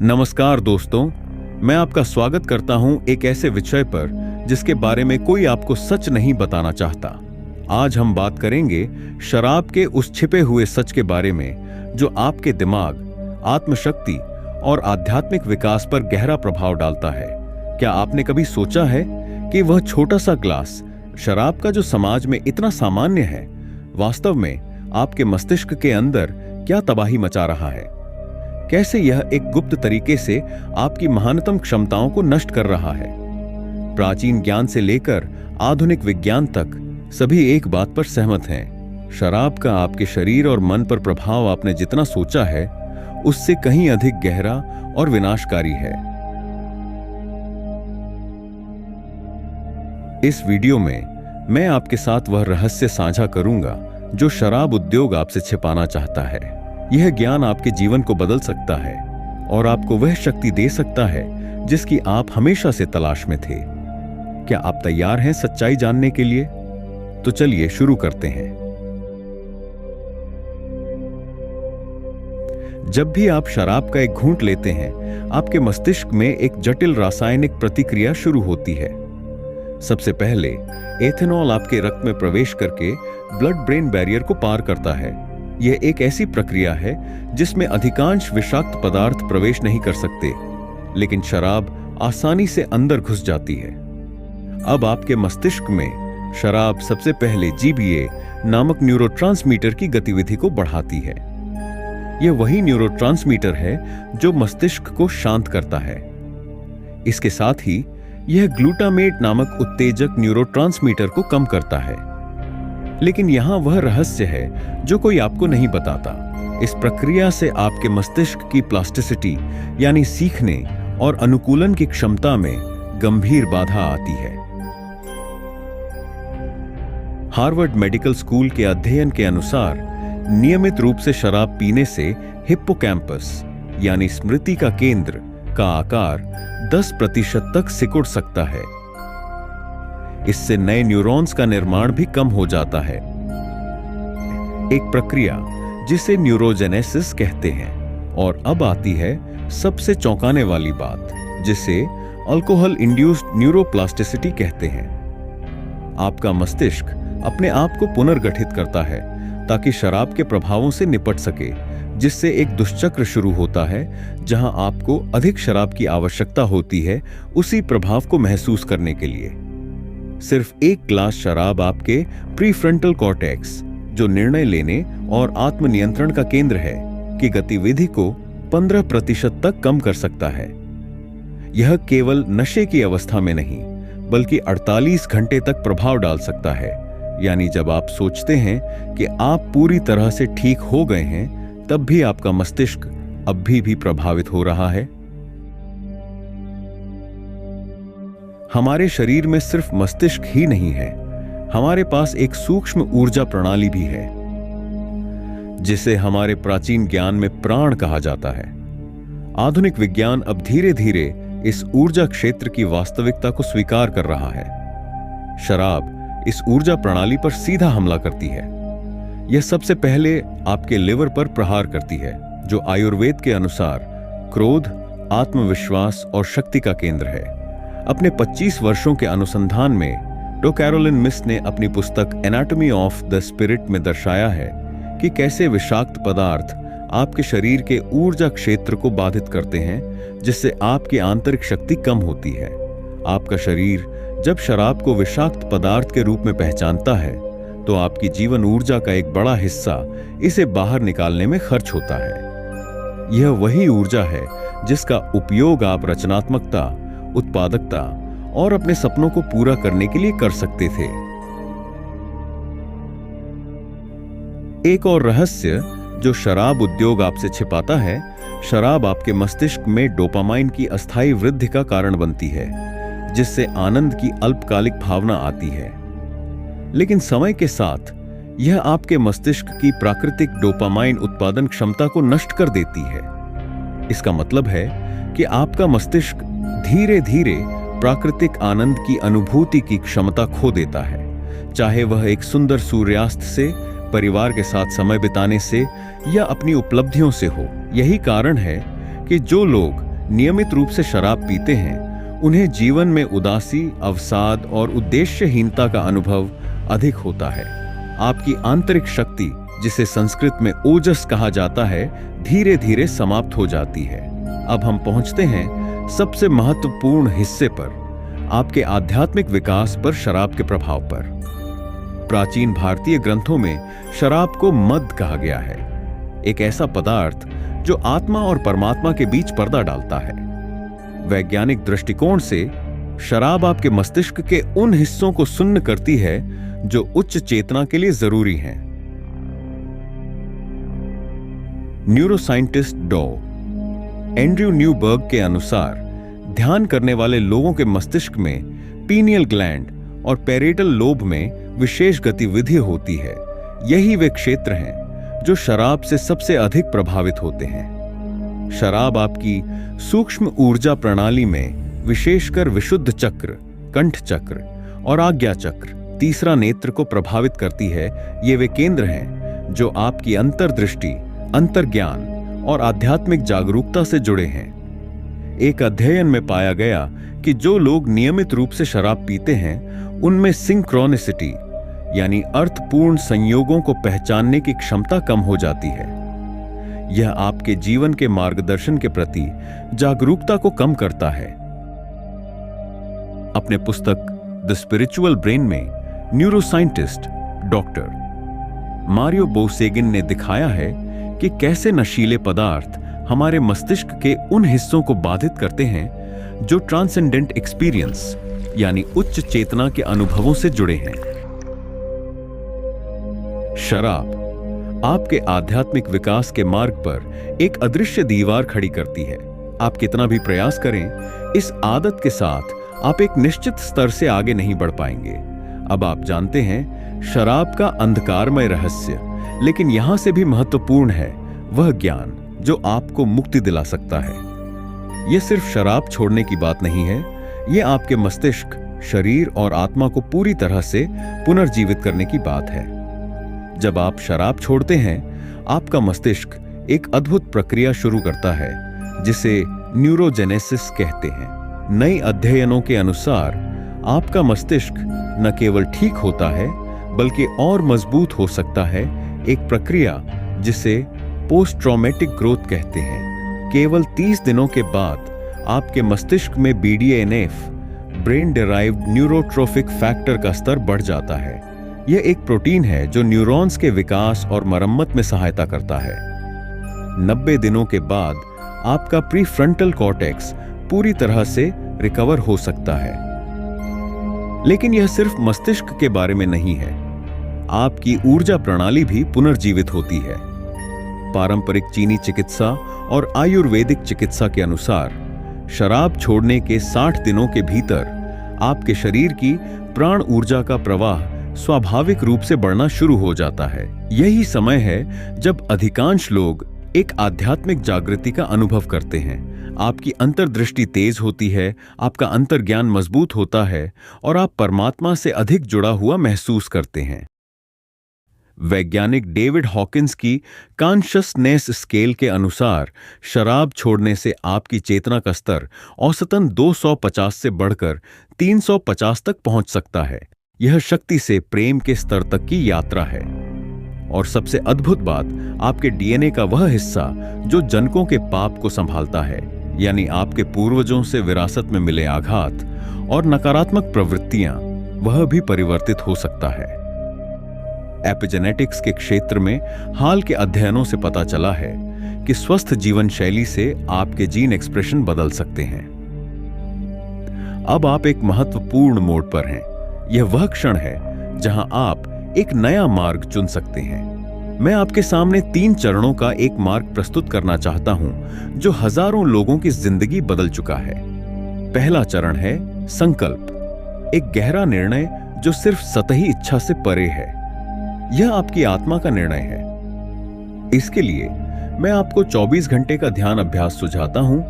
नमस्कार दोस्तों, मैं आपका स्वागत करता हूं एक ऐसे विषय पर जिसके बारे में कोई आपको सच नहीं बताना चाहता। आज हम बात करेंगे शराब के उस छिपे हुए सच के बारे में जो आपके दिमाग, आत्मशक्ति और आध्यात्मिक विकास पर गहरा प्रभाव डालता है। क्या आपने कभी सोचा है कि वह छोटा सा ग्लास शराब का जो समाज में इतना सामान्य है, वास्तव में आपके मस्तिष्क के अंदर क्या तबाही मचा रहा है? कैसे यह एक गुप्त तरीके से आपकी महानतम क्षमताओं को नष्ट कर रहा है? प्राचीन ज्ञान से लेकर आधुनिक विज्ञान तक सभी एक बात पर सहमत हैं। शराब का आपके शरीर और मन पर प्रभाव आपने जितना सोचा है, उससे कहीं अधिक गहरा और विनाशकारी है। इस वीडियो में मैं आपके साथ वह रहस्य साझा करूंगा जो शराब उद्योग आपसे छिपाना चाहता है। यह ज्ञान आपके जीवन को बदल सकता है और आपको वह शक्ति दे सकता है जिसकी आप हमेशा से तलाश में थे। क्या आप तैयार हैं सच्चाई जानने के लिए? तो चलिए शुरू करते हैं। जब भी आप शराब का एक घूंट लेते हैं, आपके मस्तिष्क में एक जटिल रासायनिक प्रतिक्रिया शुरू होती है। सबसे पहले एथेनॉल आपके रक्त में प्रवेश करके ब्लड ब्रेन बैरियर को पार करता है। यह एक ऐसी प्रक्रिया है जिसमें अधिकांश विषाक्त पदार्थ प्रवेश नहीं कर सकते, लेकिन शराब आसानी से अंदर घुस जाती है। अब आपके मस्तिष्क में शराब सबसे पहले GBA नामक न्यूरोट्रांसमीटर की गतिविधि को बढ़ाती है। यह वही न्यूरोट्रांसमीटर है जो मस्तिष्क को शांत करता है। इसके साथ ही यह ग्लूटामेट नामक उत्तेजक न्यूरोट्रांसमीटर को कम करता है। लेकिन यहां वह रहस्य है जो कोई आपको नहीं बताता। इस प्रक्रिया से आपके मस्तिष्क की प्लास्टिसिटी यानी सीखने और अनुकूलन की क्षमता में गंभीर बाधा आती है। हार्वर्ड मेडिकल स्कूल के अध्ययन के अनुसार नियमित रूप से शराब पीने से हिप्पोकैम्पस यानी स्मृति का केंद्र का आकार 10% तक सिकुड़ सकता है। इससे नए न्यूरॉन्स का निर्माण भी कम हो जाता है, एक प्रक्रिया जिसे न्यूरोजेनेसिस कहते हैं। और अब आती है सबसे चौंकाने वाली बात, जिसे अल्कोहल इंड्यूस्ड न्यूरोप्लास्टिसिटी कहते हैं। आपका मस्तिष्क अपने आप को पुनर्गठित करता है ताकि शराब के प्रभावों से निपट सके, जिससे एक दुष्चक्र शुरू होता है जहां आपको अधिक शराब की आवश्यकता होती है उसी प्रभाव को महसूस करने के लिए। सिर्फ एक ग्लास शराब आपके प्रीफ्रंटल कॉर्टेक्स, जो निर्णय लेने और आत्मनियंत्रण का केंद्र है, की गतिविधि को 15% तक कम कर सकता है। यह केवल नशे की अवस्था में नहीं, बल्कि 48 घंटे तक प्रभाव डाल सकता है। यानी जब आप सोचते हैं कि आप पूरी तरह से ठीक हो गए हैं, तब भी आपका मस्तिष्क अब भी प्रभावित हो रहा है। हमारे शरीर में सिर्फ मस्तिष्क ही नहीं है, हमारे पास एक सूक्ष्म ऊर्जा प्रणाली भी है, जिसे हमारे प्राचीन ज्ञान में प्राण कहा जाता है। आधुनिक विज्ञान अब धीरे धीरे इस ऊर्जा क्षेत्र की वास्तविकता को स्वीकार कर रहा है। शराब इस ऊर्जा प्रणाली पर सीधा हमला करती है। यह सबसे पहले आपके लिवर पर प्रहार करती है, जो आयुर्वेद के अनुसार क्रोध, आत्मविश्वास और शक्ति का केंद्र है। अपने 25 वर्षों के अनुसंधान में डॉ. कैरोलिन मिस ने अपनी पुस्तक एनाटॉमी ऑफ द स्पिरिट में दर्शाया है कि कैसे विषाक्त पदार्थ आपके शरीर के ऊर्जा क्षेत्र को बाधित करते हैं, जिससे आपकी आंतरिक शक्ति कम होती है। आपका शरीर जब शराब को विषाक्त पदार्थ के रूप में पहचानता है, तो आपकी जीवन ऊर्जा का एक बड़ा हिस्सा इसे बाहर निकालने में खर्च होता है। यह वही ऊर्जा है जिसका उपयोग आप रचनात्मकता, उत्पादकता और अपने सपनों को पूरा करने के लिए कर सकते थे। एक और रहस्य जो शराब उद्योग आपसे छिपाता है, शराब आपके मस्तिष्क में डोपामाइन की अस्थायी वृद्धि का कारण बनती है, जिससे आनंद की अल्पकालिक भावना आती है। लेकिन समय के साथ यह आपके मस्तिष्क की प्राकृतिक डोपामाइन उत्पादन क्षमता को नष्ट कर देती है। इसका मतलब है कि आपका मस्तिष्क धीरे धीरे प्राकृतिक आनंद की अनुभूति की क्षमता खो देता है, चाहे वह एक सुंदर सूर्यास्त से, परिवार के साथ समय बिताने से या अपनी उपलब्धियों से हो। यही कारण है कि जो लोग नियमित रूप से शराब पीते हैं, उन्हें जीवन में उदासी, अवसाद और उद्देश्यहीनता का अनुभव अधिक होता है। आपकी आंतरिक शक्ति, जिसे संस्कृत में ओजस कहा जाता है, धीरे धीरे समाप्त हो जाती है। अब हम पहुंचते हैं सबसे महत्वपूर्ण हिस्से पर, आपके आध्यात्मिक विकास पर शराब के प्रभाव पर। प्राचीन भारतीय ग्रंथों में शराब को मद कहा गया है, एक ऐसा पदार्थ जो आत्मा और परमात्मा के बीच पर्दा डालता है। वैज्ञानिक दृष्टिकोण से शराब आपके मस्तिष्क के उन हिस्सों को सुन्न करती है जो उच्च चेतना के लिए जरूरी हैं। न्यूरोसाइंटिस्ट डॉ. एंड्रयू न्यूबर्ग के अनुसार ध्यान करने वाले लोगों के मस्तिष्क में पीनियल ग्लैंड और पैरेटल लोब में विशेष गतिविधि होती है। यही वे क्षेत्र हैं जो शराब से सबसे अधिक प्रभावित होते हैं। शराब आपकी सूक्ष्म ऊर्जा प्रणाली में विशेषकर विशुद्ध चक्र, कंठ चक्र और आज्ञा चक्र, तीसरा नेत्र को प्रभावित करती है। ये वे केंद्र हैं जो आपकी अंतर्दृष्टि, अंतर्ज्ञान और आध्यात्मिक जागरूकता से जुड़े हैं। एक अध्ययन में पाया गया कि जो लोग नियमित रूप से शराब पीते हैं, उनमें सिंक्रोनिसिटी यानी अर्थपूर्ण संयोगों को पहचानने की क्षमता कम हो जाती है। यह आपके जीवन के मार्गदर्शन के प्रति जागरूकता को कम करता है। अपने पुस्तक द स्पिरिचुअल ब्रेन में न्यूरोसाइंटिस्ट डॉक्टर मारियो बोसेगिन ने दिखाया है कि कैसे नशीले पदार्थ हमारे मस्तिष्क के उन हिस्सों को बाधित करते हैं जो ट्रांसेंडेंट एक्सपीरियंस यानी उच्च चेतना के अनुभवों से जुड़े हैं। शराब आपके आध्यात्मिक विकास के मार्ग पर एक अदृश्य दीवार खड़ी करती है। आप कितना भी प्रयास करें, इस आदत के साथ आप एक निश्चित स्तर से आगे नहीं बढ़ पाएंगे। अब आप जानते हैं शराब का अंधकारमय रहस्य, लेकिन यहां से भी महत्वपूर्ण है वह ज्ञान जो आपको मुक्ति दिला सकता है। यह सिर्फ शराब छोड़ने की बात नहीं है, यह आपके मस्तिष्क, शरीर और आत्मा को पूरी तरह से पुनर्जीवित करने की बात है। जब आप शराब छोड़ते हैं, आपका मस्तिष्क एक अद्भुत प्रक्रिया शुरू करता है जिसे न्यूरोजेनेसिस कहते हैं। नए अध्ययनों के अनुसार आपका मस्तिष्क न केवल ठीक होता है बल्कि और मजबूत हो सकता है, एक प्रक्रिया जिसे पोस्ट ट्रॉमेटिक ग्रोथ कहते हैं। केवल 30 दिनों के बाद आपके मस्तिष्क में BDNF, brain derived neurotrophic factor का स्तर बढ़ जाता है। यह एक प्रोटीन है जो न्यूरॉन्स के विकास और मरम्मत में सहायता करता है। 90 दिनों के बाद आपका प्रीफ्रंटल कॉर्टेक्स पूरी तरह से रिकवर हो सकता है। लेकिन यह सिर्फ मस्तिष्क के बारे में नहीं है, आपकी ऊर्जा प्रणाली भी पुनर्जीवित होती है। पारंपरिक चीनी चिकित्सा और आयुर्वेदिक चिकित्सा के अनुसार शराब छोड़ने के 60 दिनों के भीतर आपके शरीर की प्राण ऊर्जा का प्रवाह स्वाभाविक रूप से बढ़ना शुरू हो जाता है। यही समय है जब अधिकांश लोग एक आध्यात्मिक जागृति का अनुभव करते हैं। आपकी अंतर्दृष्टि तेज होती है, आपका अंतर्ज्ञान मजबूत होता है और आप परमात्मा से अधिक जुड़ा हुआ महसूस करते हैं। वैज्ञानिक डेविड हॉकिंस की कॉन्शसनेस स्केल के अनुसार शराब छोड़ने से आपकी चेतना का स्तर औसतन 250 से बढ़कर 350 तक पहुंच सकता है। यह शक्ति से प्रेम के स्तर तक की यात्रा है। और सबसे अद्भुत बात, आपके DNA का वह हिस्सा जो जनकों के पाप को संभालता है, यानी आपके पूर्वजों से विरासत में मिले आघात और नकारात्मक प्रवृत्तियां, वह भी परिवर्तित हो सकता है। एपिजेनेटिक्स के क्षेत्र में हाल के अध्ययनों से पता चला है कि स्वस्थ जीवन शैली से आपके जीन एक्सप्रेशन बदल सकते हैं। अब आप एक महत्वपूर्ण मोड़ पर हैं। यह वह क्षण है जहां आप एक नया मार्ग चुन सकते हैं। मैं आपके सामने 3 चरणों का एक मार्ग प्रस्तुत करना चाहता हूं जो हजारों लोगों की जिंदगी बदल चुका है। पहला चरण है संकल्प, एक गहरा निर्णय जो सिर्फ सतही इच्छा से परे है। यह आपकी आत्मा का निर्णय है। इसके लिए मैं आपको 24 घंटे का ध्यान अभ्यास सुझाता हूं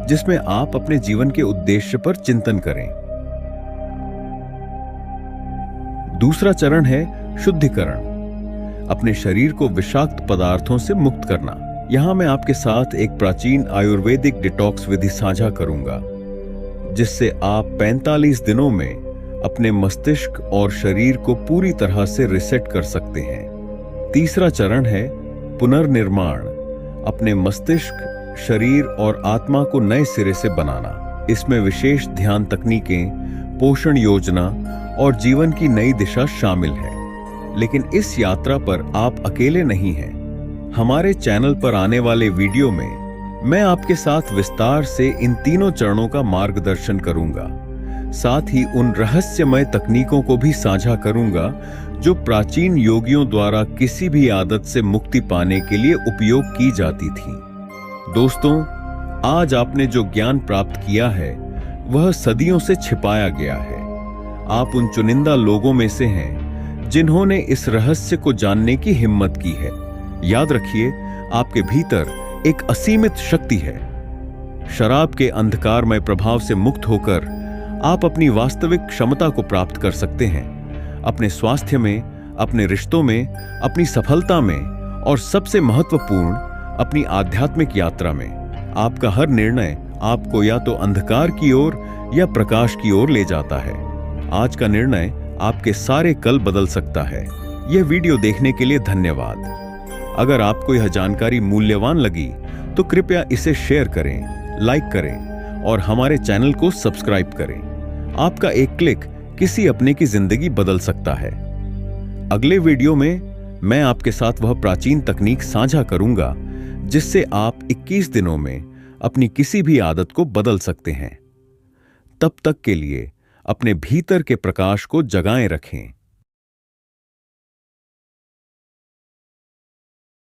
जिसमें आप अपने जीवन के उद्देश्य पर चिंतन करें। दूसरा चरण है शुद्धिकरण, अपने शरीर को विषाक्त पदार्थों से मुक्त करना, यहां मैं आपके साथ एक प्राचीन आयुर्वेदिक डिटॉक्स विधि साझा करूंगा, जिससे आप 45 दिनों में अपने मस्तिष्क और शरीर को पूरी तरह से रिसेट कर सकते हैं। तीसरा चरण है पुनर्निर्माण, अपने मस्तिष्क, शरीर और आत्मा को नए सिरे से बनाना। इसमें विशेष ध्यान तकनीकें, पोषण योजना और जीवन की नई दिशा शामिल है। लेकिन इस यात्रा पर आप अकेले नहीं हैं। हमारे चैनल पर आने वाले वीडियो में मैं आपके साथ विस्तार से इन तीनों चरणों का मार्गदर्शन करूंगा। साथ ही उन रहस्यमय तकनीकों को भी साझा करूंगा जो प्राचीन योगियों द्वारा किसी भी आदत से मुक्ति पाने के लिए उपयोग की जाती थी। दोस्तों, आज आपने जो ज्ञान प्राप्त किया है वह सदियों से छिपाया गया है। आप उन चुनिंदा लोगों में से हैं जिन्होंने इस रहस्य को जानने की हिम्मत की है। याद रखिए, आपके भीतर एक असीमित शक्ति है। शराब के अंधकारमय प्रभाव से मुक्त होकर आप अपनी वास्तविक क्षमता को प्राप्त कर सकते हैं। अपने स्वास्थ्य में, अपने रिश्तों में, अपनी सफलता में और सबसे महत्वपूर्ण अपनी आध्यात्मिक यात्रा में। आपका हर निर्णय आपको या तो अंधकार की ओर या प्रकाश की ओर ले जाता है। आज का निर्णय आपके सारे कल बदल सकता है। यह वीडियो देखने के लिए धन्यवाद। अगर आपको यह जानकारी मूल्यवान लगी तो कृपया इसे शेयर करें, लाइक करें और हमारे चैनल को सब्सक्राइब करें। आपका एक क्लिक किसी अपने की जिंदगी बदल सकता है। अगले वीडियो में मैं आपके साथ वह प्राचीन तकनीक साझा करूंगा जिससे आप 21 दिनों में अपनी किसी भी आदत को बदल सकते हैं। तब तक के लिए अपने भीतर के प्रकाश को जगाए रखें।